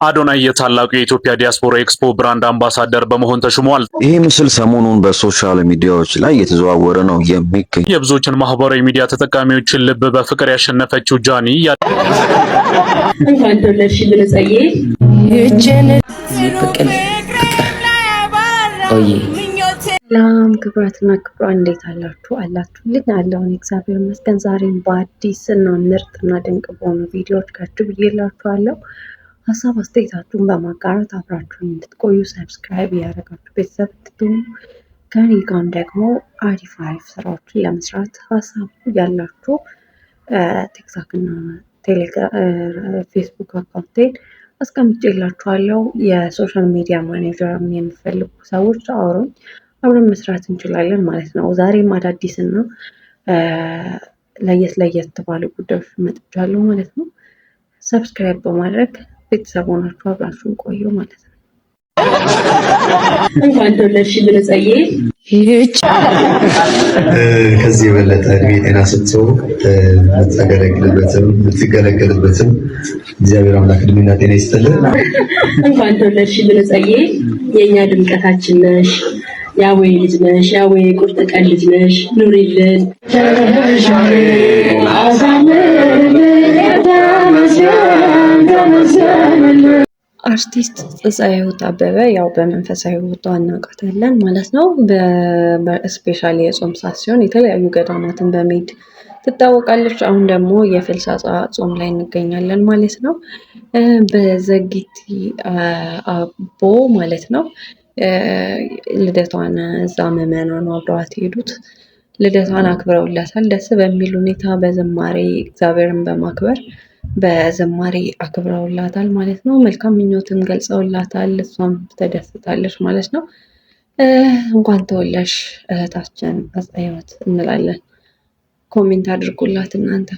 አዶናይ የታላቁ የኢትዮጵያ ዲያስፖራ ኤክስፖ ብራንድ አምባሳደር በመሆን ተሹሟል። ይህ ምስል ሰሞኑን በሶሻል ሚዲያዎች ላይ እየተዘዋወረ ነው የሚገኝ። የብዙዎችን ማህበራዊ ሚዲያ ተጠቃሚዎችን ልብ በፍቅር ያሸነፈችው ጃኒ እንኳን ተወለድሽ ብለጸዬ ሰላም ክብራትና ክብሯን እንዴት አላችሁ? አላችሁልኝ? አለውን እግዚአብሔር ይመስገን። ዛሬም በአዲስ እና ምርጥና ድንቅ በሆኑ ቪዲዮዎች ካችሁ ብዬላችኋለሁ። ሀሳብ አስተያየታችሁን በማጋራት አብራችሁን እንድትቆዩ ሰብስክራይብ ያደረጋችሁ ቤተሰብ እንድትሆኑ ከኔ ጋርም ደግሞ አሪፍ ስራዎችን ለመስራት ሀሳብ ያላችሁ ቲክቶክ እና ፌስቡክ አካውንቴን አስቀምጬላችኋለሁ። የሶሻል ሚዲያ ማኔጀር የሚፈልጉ ሰዎች አውሩኝ፣ አብረን መስራት እንችላለን ማለት ነው። ዛሬም አዳዲስ እና ለየት ባሉ ጉዳዮች መጥቻለሁ ማለት ነው። ሰብስክራይብ በማድረግ ቤተሰብ ሆናችሁ አብራችሁን ቆዩ ማለት ነው። እንኳን ተወለድሽ ብለጸዬ ከዚህ የበለጠ እድሜ ጤና ስትሰው የምትገለገልበትም እግዚአብሔር አምላክ እድሜና ጤና ይስጥልን። እንኳን ተወለድሽ ብለጸዬ የእኛ ድምቀታችን ነሽ። ያዌ ልጅ ነሽ፣ ያዌ ቁርጥ ቀን ልጅ ነሽ። ኑሪልን አርቲስት ፀሐይወት አበበ ያው በመንፈሳዊ ሕይወቷ እናውቃታለን ማለት ነው። በስፔሻሊ የጾም ሰዓት ሲሆን የተለያዩ ገዳማትን በመሄድ ትታወቃለች። አሁን ደግሞ የፍልሰታ ጾም ላይ እንገኛለን ማለት ነው። በዘጊቲ አቦ ማለት ነው ልደቷን እዛ ምዕመናኑ አብረዋት ሄዱት ልደቷን አክብረውላታል። ደስ በሚል ሁኔታ በዝማሬ እግዚአብሔርን በማክበር በዝማሬ አክብረውላታል ማለት ነው። መልካም ምኞትም ገልጸውላታል። እሷም ተደስታለች ማለት ነው። እንኳን ተወለሽ እህታችን ፀሐይወት እንላለን። ኮሜንት አድርጉላት እናንተ።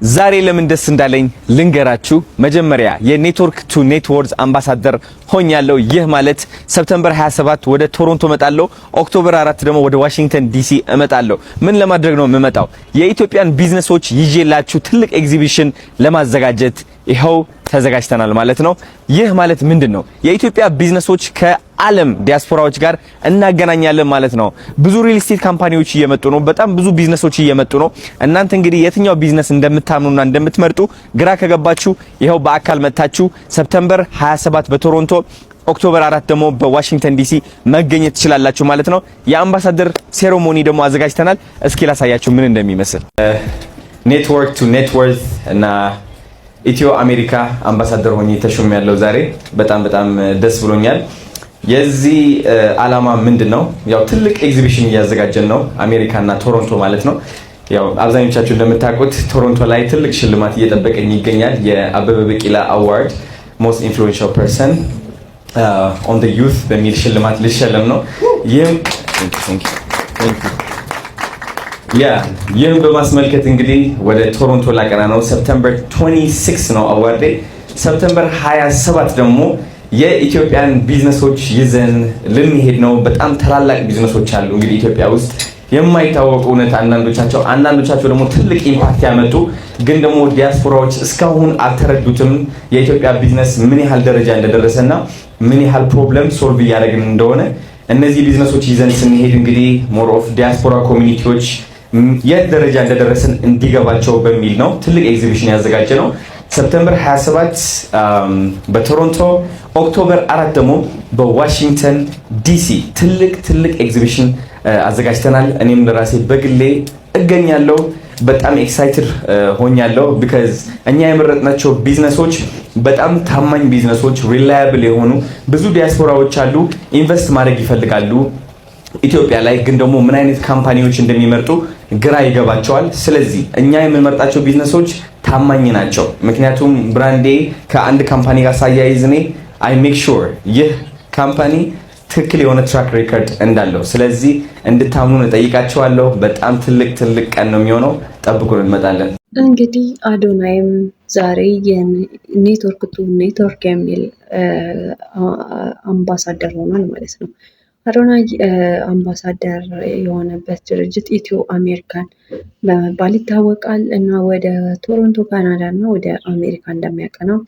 ዛሬ ለምን ደስ እንዳለኝ ልንገራችሁ። መጀመሪያ የኔትወርክ ቱ ኔትወርክስ አምባሳደር ሆኛለሁ። ይህ ማለት ሰፕተምበር 27 ወደ ቶሮንቶ እመጣለሁ። ኦክቶበር 4 ደግሞ ወደ ዋሽንግተን ዲሲ እመጣለሁ። ምን ለማድረግ ነው የምመጣው? የኢትዮጵያን ቢዝነሶች ይዤላችሁ ትልቅ ኤግዚቢሽን ለማዘጋጀት ይኸው ተዘጋጅተናል ማለት ነው። ይህ ማለት ምንድነው? የኢትዮጵያ ቢዝነሶች ከዓለም ዲያስፖራዎች ጋር እናገናኛለን ማለት ነው። ብዙ ሪል ስቴት ካምፓኒዎች እየመጡ ነው። በጣም ብዙ ቢዝነሶች እየመጡ ነው። እናንተ እንግዲህ የትኛው ቢዝነስ እንደምታምኑና እንደምትመርጡ ግራ ከገባችሁ ይኸው በአካል መጥታችሁ ሰፕተምበር 27 በቶሮንቶ ኦክቶበር 4 ደግሞ በዋሽንግተን ዲሲ መገኘት ትችላላችሁ ማለት ነው። የአምባሳደር ሴሬሞኒ ደግሞ አዘጋጅተናል። እስኪ ላሳያችሁ ምን እንደሚመስል። ኔትወርክ ቱ ኔትወርክስ እና ኢትዮ አሜሪካ አምባሳደር ሆኜ ተሾሜያለሁ ዛሬ። በጣም ደስ ብሎኛል። የዚህ ዓላማ ምንድነው? ያው ትልቅ ኤግዚቢሽን እያዘጋጀን ነው አሜሪካና ቶሮንቶ ማለት ነው። ያው አብዛኞቻችሁ እንደምታውቁት ቶሮንቶ ላይ ትልቅ ሽልማት እየጠበቀኝ ይገኛል። የአበበ ቢቂላ አዋርድ ሞስት ኢንፍሉዌንሻል ፐርሰን ኦን ዘ ዩት በሚል ሽልማት ልሸለም ነው። ይህም በማስመልከት እንግዲህ ወደ ቶሮንቶ ላቀና ነው። ሰፕተምበር 26 ነው አዋርዴ። ሰፕተምበር 27 ደግሞ የኢትዮጵያን ቢዝነሶች ይዘን ልንሄድ ነው። በጣም ታላላቅ ቢዝነሶች አሉ እንግዲህ ኢትዮጵያ ውስጥ የማይታወቁ እውነት አንዳንዶቻቸው ደግሞ ትልቅ ኢምፓክት ያመጡ ግን ደግሞ ዲያስፖራዎች እስካሁን አልተረዱትም። የኢትዮጵያ ቢዝነስ ምን ያህል ደረጃ እንደደረሰና ምን ያህል ፕሮብለም ሶልቭ እያደረግን እንደሆነ እነዚህ ቢዝነሶች ይዘን ስንሄድ እንግዲህ ሞር ኦፍ ዲያስፖራ ኮሚኒቲዎች የት ደረጃ እንደደረሰን እንዲገባቸው በሚል ነው ትልቅ ኤግዚቢሽን ያዘጋጀ ነው። ሰፕተምበር 27 በቶሮንቶ፣ ኦክቶበር 4 ደግሞ በዋሽንግተን ዲሲ ትልቅ ኤግዚቢሽን አዘጋጅተናል። እኔም ለራሴ በግሌ እገኛለሁ። በጣም ኤክሳይትድ ሆኛለሁ። ቢካዝ እኛ የመረጥናቸው ቢዝነሶች በጣም ታማኝ ቢዝነሶች፣ ሪላያብል የሆኑ ብዙ ዲያስፖራዎች አሉ ኢንቨስት ማድረግ ይፈልጋሉ ኢትዮጵያ ላይ፣ ግን ደግሞ ምን አይነት ካምፓኒዎች እንደሚመርጡ ግራ ይገባቸዋል። ስለዚህ እኛ የምንመርጣቸው ቢዝነሶች ታማኝ ናቸው። ምክንያቱም ብራንዴ ከአንድ ካምፓኒ ጋር ሳያይዝ እኔ አይ ሜክ ሹር ይህ ካምፓኒ ትክክል የሆነ ትራክ ሬከርድ እንዳለው። ስለዚህ እንድታምኑ እጠይቃቸዋለሁ። በጣም ትልቅ ቀን ነው የሚሆነው። ጠብቁን፣ እንመጣለን። እንግዲህ አዶናይም ዛሬ የኔትወርክ ቱ ኔትወርክ የሚል አምባሳደር ሆኗል ማለት ነው። አዶናይ አምባሳደር የሆነበት ድርጅት ኢትዮ አሜሪካን በመባል ይታወቃል እና ወደ ቶሮንቶ ካናዳ እና ወደ አሜሪካ እንደሚያቀናው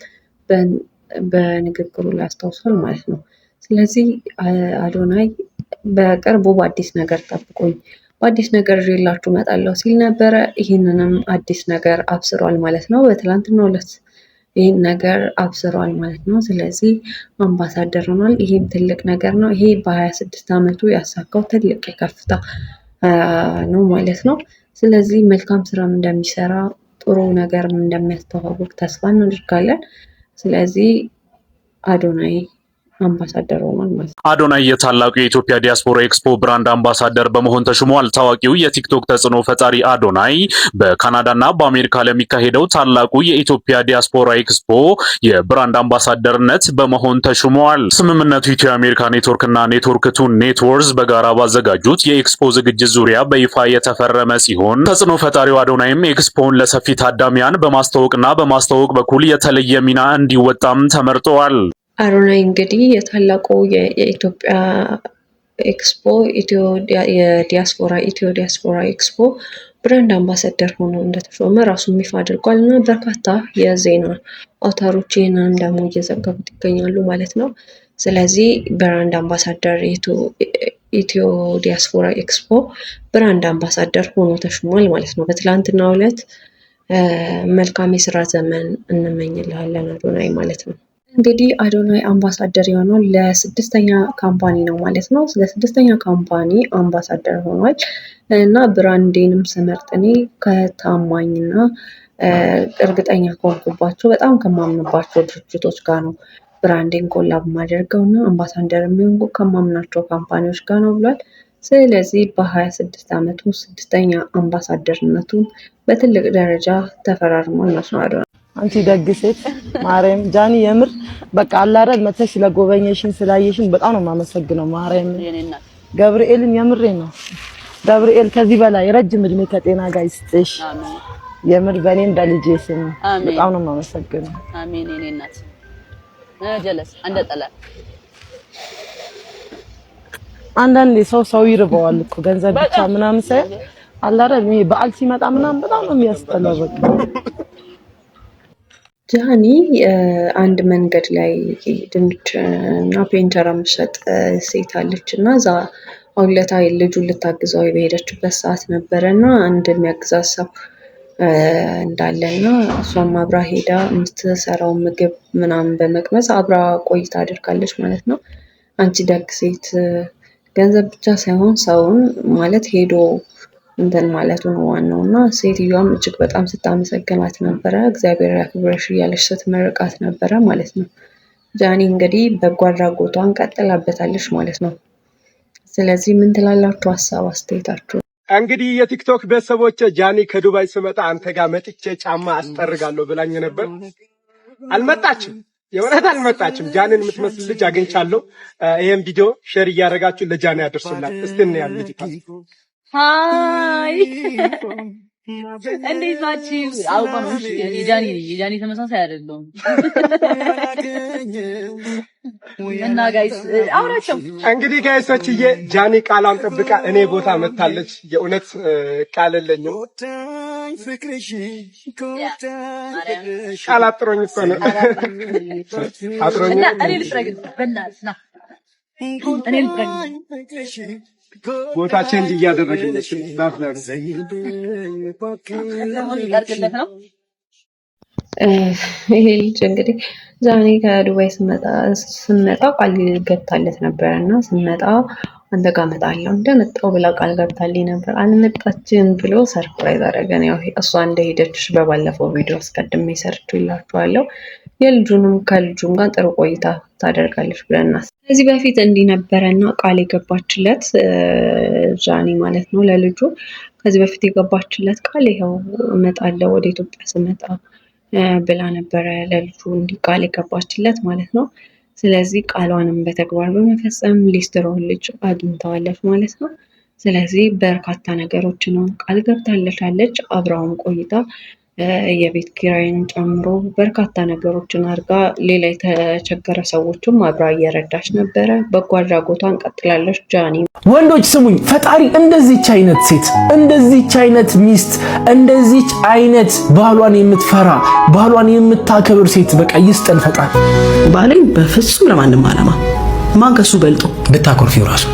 በንግግሩ ላይ አስታውሷል ማለት ነው። ስለዚህ አዶናይ በቅርቡ በአዲስ ነገር ጠብቁኝ፣ በአዲስ ነገር ይዤላችሁ እመጣለሁ ሲል ነበረ። ይህንንም አዲስ ነገር አብስሯል ማለት ነው። በትላንትናው ዕለት ይህን ነገር አብስሯል ማለት ነው። ስለዚህ አምባሳደር ሆኗል። ይህም ትልቅ ነገር ነው። ይሄ በ26 ዓመቱ ያሳካው ትልቅ የከፍታ ነው ማለት ነው። ስለዚህ መልካም ስራም እንደሚሰራ ጥሩ ነገርም እንደሚያስተዋውቅ ተስፋ እናደርጋለን። ስለዚህ አዶናይ አምባሳደር ሆኗል ማለት ነው። አዶናይ የታላቁ የኢትዮጵያ ዲያስፖራ ኤክስፖ ብራንድ አምባሳደር በመሆን ተሹሟል። ታዋቂው የቲክቶክ ተጽዕኖ ፈጣሪ አዶናይ በካናዳና በአሜሪካ ለሚካሄደው ታላቁ የኢትዮጵያ ዲያስፖራ ኤክስፖ የብራንድ አምባሳደርነት በመሆን ተሹሟል። ስምምነቱ ኢትዮ አሜሪካ ኔትወርክና ኔትወርክ ቱ ኔትወርዝ በጋራ ባዘጋጁት የኤክስፖ ዝግጅት ዙሪያ በይፋ የተፈረመ ሲሆን ተጽዕኖ ፈጣሪው አዶናይም ኤክስፖን ለሰፊ ታዳሚያን በማስተዋወቅና በማስተዋወቅ በኩል የተለየ ሚና እንዲወጣም ተመርጠዋል። አዶናይ እንግዲህ የታላቁ የኢትዮጵያ ኤክስፖ ኢትዮ ዲያስፖራ ኤክስፖ ብራንድ አምባሳደር ሆኖ እንደተሾመ ራሱን ይፋ አድርጓል እና በርካታ የዜና አውታሮች ይህንን ደግሞ እየዘገቡት ይገኛሉ ማለት ነው። ስለዚህ ብራንድ አምባሳደር ኢትዮ ዲያስፖራ ኤክስፖ ብራንድ አምባሳደር ሆኖ ተሾሟል ማለት ነው። በትላንትናው ዕለት መልካም የስራ ዘመን እንመኝልሃለን አዶናይ ማለት ነው። እንግዲህ አዶናይ አምባሳደር የሆነው ለስድስተኛ ካምፓኒ ነው ማለት ነው። ለስድስተኛ ካምፓኒ አምባሳደር ሆኗል እና ብራንዴንም ስመርጥ እኔ ከታማኝና እርግጠኛ ከሆንኩባቸው በጣም ከማምንባቸው ድርጅቶች ጋር ነው ብራንዴን ኮላብ ማደርገው እና አምባሳደር የሚሆንኩ ከማምናቸው ካምፓኒዎች ጋር ነው ብሏል። ስለዚህ በ26 ዓመቱ ስድስተኛ አምባሳደርነቱን በትልቅ ደረጃ ተፈራርሟል ማለት ነው አዶናይ። አንቺ ደግ ሴት ማርያም ጃኒ የምር በቃ አላረግ መተሽ ለጎበኘሽን ስላየሽን በጣም ነው የማመሰግነው። ማርያም ገብርኤልን የምሬ ነው። ገብርኤል ከዚህ በላይ ረጅም እድሜ ከጤና ጋር ይስጥሽ። የምር በእኔም በልጄ ስም በጣም ነው የማመሰግነው። አሜን። እኔ እናት ጀለስ አንደጠላ አንዳንዴ ሰው ይርበዋል እኮ ገንዘብ ብቻ ምናምን ሳይሆን አላረግ በዓል ሲመጣ ምናምን በጣም ነው የሚያስጠላው በቃ ጃኒ አንድ መንገድ ላይ ድንች እና ፔንቸራ የምትሸጥ ሴት አለች እና እዛ አውለታ ልጁን ልታግዘው በሄደችበት ሰዓት ነበረ እና አንድ የሚያግዛት ሰው እንዳለና እሷም አብራ ሄዳ የምትሰራው ምግብ ምናምን በመቅመስ አብራ ቆይታ አድርጋለች ማለት ነው። አንቺ ደግ ሴት ገንዘብ ብቻ ሳይሆን ሰውን ማለት ሄዶ እንትን ማለቱ ነው ዋናው እና ሴትዮዋም እጅግ በጣም ስታመሰግናት ነበረ። እግዚአብሔር ያክብረሽ እያለች ስትመርቃት ነበረ ማለት ነው። ጃኒ እንግዲህ በጎ አድራጎቷን ቀጥላበታለች ማለት ነው። ስለዚህ ምን ትላላችሁ? ሀሳብ አስተያየታችሁ? እንግዲህ የቲክቶክ ቤተሰቦች ጃኒ ከዱባይ ስመጣ አንተ ጋር መጥቼ ጫማ አስጠርጋለሁ ብላኝ ነበር። አልመጣችም፣ የእውነት አልመጣችም። ጃኒን የምትመስል ልጅ አግኝቻለሁ። ይሄን ቪዲዮ ሼር እያደረጋችሁ ለጃኒ አድርሱላት እስቲ ነው ያለች። ሃይ እንዴት ናችሁ? አውቀው የጃኒ ተመሳሳይ አይደለም እና ጋይስ አውራቸው እንግዲህ ጋይሶችዬ ጃኒ ቃሏን ጠብቃ እኔ ቦታ መታለች። የእውነት ቃል የለኝም። ቃል አጥሮኝ እኮ ነው አጥሮኝ እኔ ልጥረግ በእናትህ ና እኔ ልጥረግ ቦታችን እንዲህ እያደረግን ይሄ ልጅ እንግዲህ ዛኔ ከዱባይ ስመጣ ቃል ገብታለት ነበረ እና ስመጣ አንተ ጋር እመጣለሁ እንደመጣሁ ብላ ቃል ገብታልኝ ነበር። አልመጣችም ብሎ ሰርፕራይዝ አደረገን። ያው እሷ እንደሄደች በባለፈው ቪዲዮ አስቀድሜ ሰርቼላችኋለሁ። የልጁንም ከልጁም ጋር ጥሩ ቆይታ ታደርጋለች ብለና ከዚህ በፊት እንዲህ ነበረና ቃል የገባችለት ጃኒ ማለት ነው ለልጁ ከዚህ በፊት የገባችለት ቃል ይኸው እመጣለሁ ወደ ኢትዮጵያ ስመጣ ብላ ነበረ ለልጁ እንዲህ ቃል የገባችለት ማለት ነው። ስለዚህ ቃሏንም በተግባር በመፈጸም ሊስትሮን ልጅ አግኝተዋለች ማለት ነው። ስለዚህ በርካታ ነገሮችን ቃል ገብታለች። አብራውም ቆይታ የቤት ኪራይን ጨምሮ በርካታ ነገሮችን አድርጋ ሌላ የተቸገረ ሰዎችም አብራ እየረዳች ነበረ። በጎ አድራጎቷን ቀጥላለች ጃኒ። ወንዶች ስሙኝ፣ ፈጣሪ እንደዚች አይነት ሴት፣ እንደዚች አይነት ሚስት፣ እንደዚች አይነት ባሏን የምትፈራ ባሏን የምታከብር ሴት በቃ ይስጠን ፈጣሪ። ባሌን በፍጹም ለማንም አላማ ማን ከሱ በልጦ ብታኮርፊው ራሱ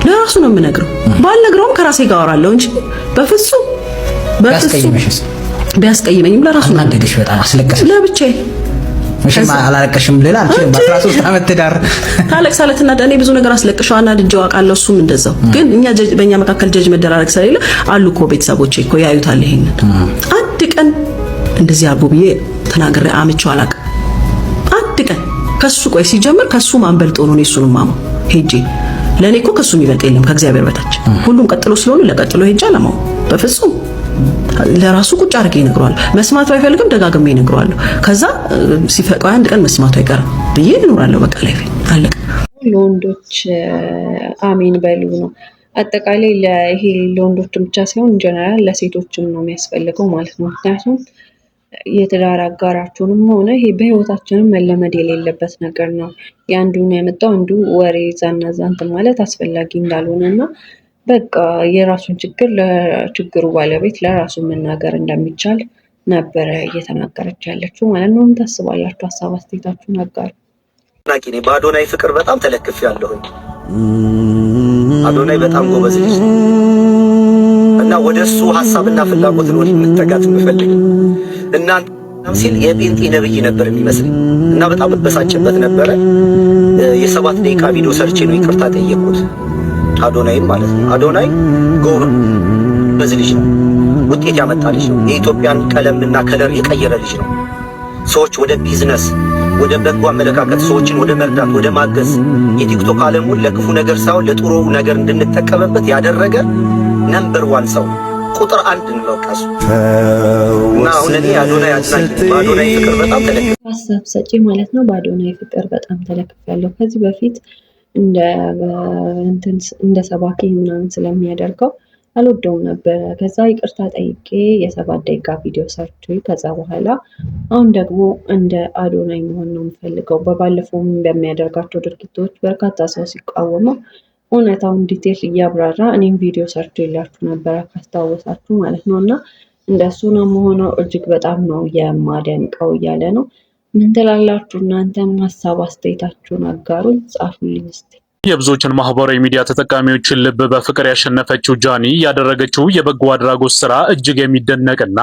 ለራሱ ነው የምነግረው። ባልነግረውም ከራሴ ጋር አወራለሁ እንጂ በፍጹም ቢያስቀይመኝም ለራሱ ነው። አንደሽ በጣም አስለቀሰ ለብቻዬ ምሽማ አላለቀሽም ሌላ አንቺ በ13 ዓመት ትዳር ታለቅሳለትና እኔ ብዙ ነገር አስለቅሻውና ልጅው አውቃለሁ እሱም እንደዛው። ግን እኛ በእኛ መካከል ጀጅ መደራረግ ስለሌለ አሉ እኮ ቤተሰቦቼ እኮ ያዩታል። ይሄንን አንድ ቀን እንደዚህ አርጎ ብዬ ተናግሬ አምቼው አላውቅም። አንድ ቀን ከሱ ቆይ ሲጀምር ከሱ ማን በልጦ ነው እሱን ማማው ሄጄ ለኔ እኮ ከሱ የሚበልጥ የለም ከእግዚአብሔር በታች ሁሉም ቀጥሎ ስለሆነ ለቀጥሎ ሄጄ አለማው በፍጹም ለራሱ ቁጭ አድርጌ ይነግረዋለሁ። መስማቱ አይፈልግም ደጋግሜ ይነግረዋለሁ። ከዛ ሲፈቀው አንድ ቀን መስማቱ አይቀርም ብዬ እኖራለሁ። በቃ ላይ አለቀ። ለወንዶች አሜን በሉ ነው። አጠቃላይ ለይሄ ለወንዶች ብቻ ሳይሆን ጀነራል ለሴቶችም ነው የሚያስፈልገው ማለት ነው። ምክንያቱም የትዳር አጋራችሁንም ሆነ ይሄ በህይወታችንም መለመድ የሌለበት ነገር ነው። ያንዱን ያመጣው አንዱ ወሬ ዛና ዛንት ማለት አስፈላጊ እንዳልሆነና በቃ የራሱን ችግር ለችግሩ ባለቤት ለራሱ መናገር እንደሚቻል ነበረ እየተናገረች ያለችው ማለት ነው። ምን ታስባላችሁ? ሀሳብ አስተያየታችሁን አጋሩ። ናቂኔ በአዶናይ ፍቅር በጣም ተለክፌያለሁኝ። አዶናይ በጣም ጎበዝ ልጅ እና ወደሱ ሐሳብና ፍላጎት ነው መጠጋት የምፈልግ እና ሲል የጴንጤ ነብይ ነበር የሚመስል እና በጣም በሳጭበት ነበረ። የ7 ደቂቃ ቪዲዮ ሰርቼ ነው ይቅርታ ጠየቅኩት። አዶናይ ማለት ነው። አዶናይ ጎበዝ ልጅ ነው። ውጤት ያመጣ ልጅ ነው። የኢትዮጵያን ቀለምና ከለር የቀየረ ልጅ ነው። ሰዎች ወደ ቢዝነስ፣ ወደ በጎ አመለካከት፣ ሰዎችን ወደ መርዳት፣ ወደ ማገዝ የቲክቶክ ዓለሙን ለክፉ ነገር ሳይሆን ለጥሩ ነገር እንድንጠቀምበት ያደረገ ነምበር 1 ሰው ቁጥር 1 ነው ቀሱ እና አሁን እኔ አዶናይ አድናቂ በአዶናይ ፍቅር በጣም ተለክፌ ሀሳብ ሰጪ ማለት ነው። በአዶናይ ፍቅር በጣም ተለክፌያለሁ። ከዚህ በፊት እንደ ሰባኪ ምናምን ስለሚያደርገው አልወደውም ነበር። ከዛ ይቅርታ ጠይቄ የ7 ደቂቃ ቪዲዮ ሰርቼ ከዛ በኋላ አሁን ደግሞ እንደ አዶናይ መሆን ነው የምፈልገው። በባለፈውም በሚያደርጋቸው ድርጊቶች በርካታ ሰው ሲቃወመው እውነታውን ዲቴል እያብራራ እኔም ቪዲዮ ሰርቼ የላችሁ ነበር ካስታወሳችሁ ማለት ነው። እና እንደሱ ነው መሆነው እጅግ በጣም ነው የማደንቀው እያለ ነው። ምን ትላላችሁ እናንተም? ሀሳብ አስተያየታችሁን አጋሩኝ፣ ጻፉልኝ እስቲ። የብዙዎችን ማህበራዊ ሚዲያ ተጠቃሚዎችን ልብ በፍቅር ያሸነፈችው ጃኒ ያደረገችው የበጎ አድራጎት ስራ እጅግ የሚደነቅና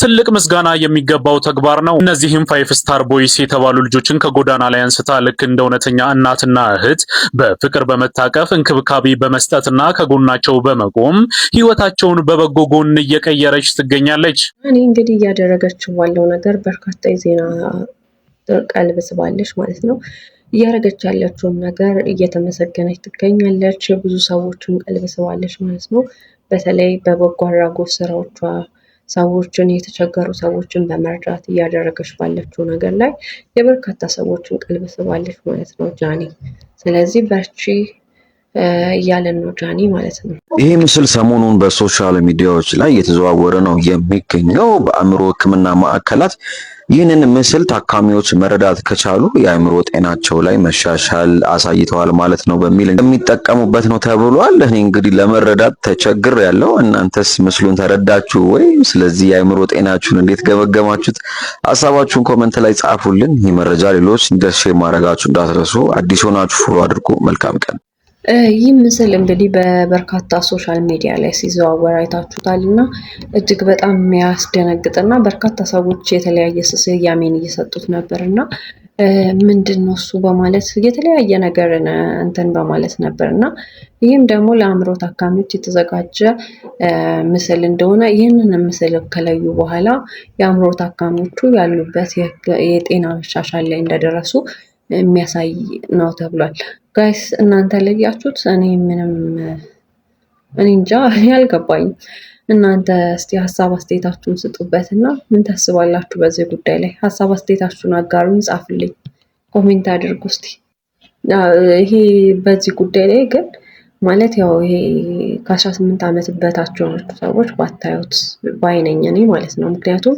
ትልቅ ምስጋና የሚገባው ተግባር ነው። እነዚህም 5 ስታር ቦይስ የተባሉ ልጆችን ከጎዳና ላይ አንስታ ልክ እንደ እውነተኛ እናትና እህት በፍቅር በመታቀፍ እንክብካቤ በመስጠትና ከጎናቸው በመቆም ህይወታቸውን በበጎ ጎን እየቀየረች ትገኛለች። እኔ እንግዲህ እያደረገችው ባለው ነገር በርካታ የዜና ቀልብ ስባለች ማለት ነው። እያደረገች ያለችውን ነገር እየተመሰገነች ትገኛለች። የብዙ ሰዎችን ቀልብ ስባለች ማለት ነው። በተለይ በበጎ አድራጎት ስራዎቿ ሰዎችን የተቸገሩ ሰዎችን በመርዳት እያደረገች ባለችው ነገር ላይ የበርካታ ሰዎችን ቀልብ ስባለች ማለት ነው ጃኒ። ስለዚህ በርቺ እያለን ነው ጃኒ ማለት ነው። ይህ ምስል ሰሞኑን በሶሻል ሚዲያዎች ላይ እየተዘዋወረ ነው የሚገኘው። በአእምሮ ሕክምና ማዕከላት ይህንን ምስል ታካሚዎች መረዳት ከቻሉ የአእምሮ ጤናቸው ላይ መሻሻል አሳይተዋል ማለት ነው በሚል የሚጠቀሙበት ነው ተብሏል። እኔ እንግዲህ ለመረዳት ተቸግር ያለው እናንተስ ምስሉን ተረዳችሁ ወይ? ስለዚህ የአእምሮ ጤናችሁን እንዴት ገመገማችሁት? ሀሳባችሁን ኮመንት ላይ ጻፉልን። ይህ መረጃ ሌሎች እንዲደርስ ማድረጋችሁ እንዳትረሱ። አዲስ ሆናችሁ ፎሎ አድርጉ። መልካም ቀን። ይህ ምስል እንግዲህ በበርካታ ሶሻል ሚዲያ ላይ ሲዘዋወር አይታችሁታል እና እጅግ በጣም የሚያስደነግጥና በርካታ ሰዎች የተለያየ ስያሜን እየሰጡት ነበር እና ምንድን ነው እሱ በማለት የተለያየ ነገር እንትን በማለት ነበር እና ይህም ደግሞ ለአእምሮ ታካሚዎች የተዘጋጀ ምስል እንደሆነ ይህንን ምስል ከለዩ በኋላ የአእምሮ ታካሚዎቹ ያሉበት የጤና መሻሻል ላይ እንደደረሱ የሚያሳይ ነው ተብሏል። ጋይስ እናንተ ለያችሁት? እኔ እንጃ ያልገባኝ። እናንተ እስቲ ሀሳብ አስተያየታችሁን ስጡበትና ምን ታስባላችሁ በዚህ ጉዳይ ላይ? ሀሳብ አስተያየታችሁን አጋሩኝ፣ ጻፉልኝ፣ ኮሜንት አድርጉ እስቲ። ይሄ በዚህ ጉዳይ ላይ ግን ማለት ያው ይሄ ከ18 ዓመት በታች የሆኑ ሰዎች ባታዩት ባይነኝ እኔ ማለት ነው። ምክንያቱም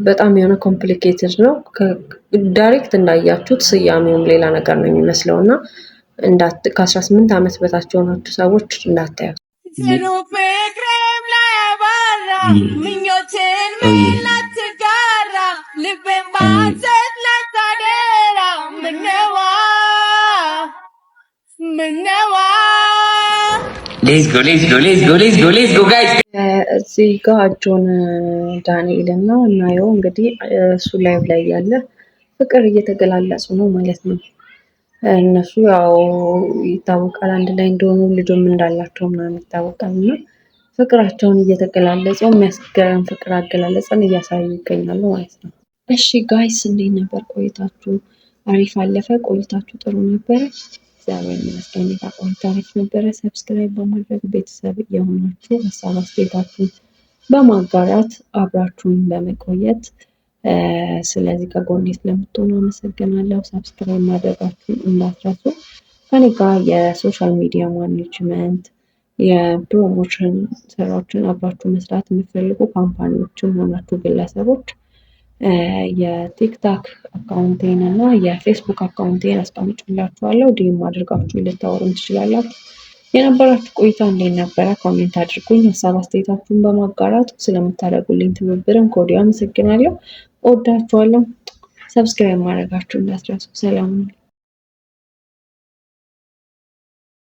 በጣም የሆነ ኮምፕሊኬትድ ነው። ዳይሬክት እንዳያችሁት ስያሜውም ሌላ ነገር ነው የሚመስለውና ከ18 ዓመት በታች የሆናችሁ ሰዎች እንዳታዩት። እዚህ ጋር ጆን ዳንኤልን ነው እናየው። እንግዲህ እሱ ላይቭ ላይ ያለ ፍቅር እየተገላለጹ ነው ማለት ነው። እነሱ ያው ይታወቃል አንድ ላይ እንደሆኑ ልጅም እንዳላቸው ምናምን ይታወቃል እና ፍቅራቸውን እየተገላለጹ የሚያስገርም ፍቅር አገላለጽን እያሳዩ ይገኛሉ ማለት ነው። እሺ ጋይስ እንዴት ነበር ቆይታችሁ? አሪፍ አለፈ? ቆይታችሁ ጥሩ ነበረ? እግዚአብሔር ይመስገን ቆይታ አሪፍ ነበረ። ሰብስክራይብ በማድረግ ቤተሰብ የሆናችሁ ሀሳብ አስተያየታችሁን በማጋራት አብራችሁን በመቆየት ስለዚህ ከጎኔ ስለምትሆኑ አመሰግናለሁ። ሰብስክራይብ ማድረጋችሁን እንዳትረሱ። ከኔ ጋር የሶሻል ሚዲያ ማኔጅመንት የፕሮሞሽን ስራዎችን አብራችሁ መስራት የምትፈልጉ ካምፓኒዎችም ሆናችሁ ግለሰቦች የቲክታክ አካውንቴን እና የፌስቡክ አካውንቴን አስቀምጬላችኋለሁ። ዲኤም አድርጋችሁ ልታወሩን ትችላላችሁ። የነበራችሁ ቆይታ እንዴት ነበረ? ኮሜንት አድርጉኝ። ሀሳብ አስተያየታችሁን በማጋራት ስለምታደርጉልኝ ትብብርም ከወዲሁ አመሰግናለሁ። እወዳችኋለሁ። ሰብስክራይብ ማድረጋችሁ እንዳትረሱ። ሰላም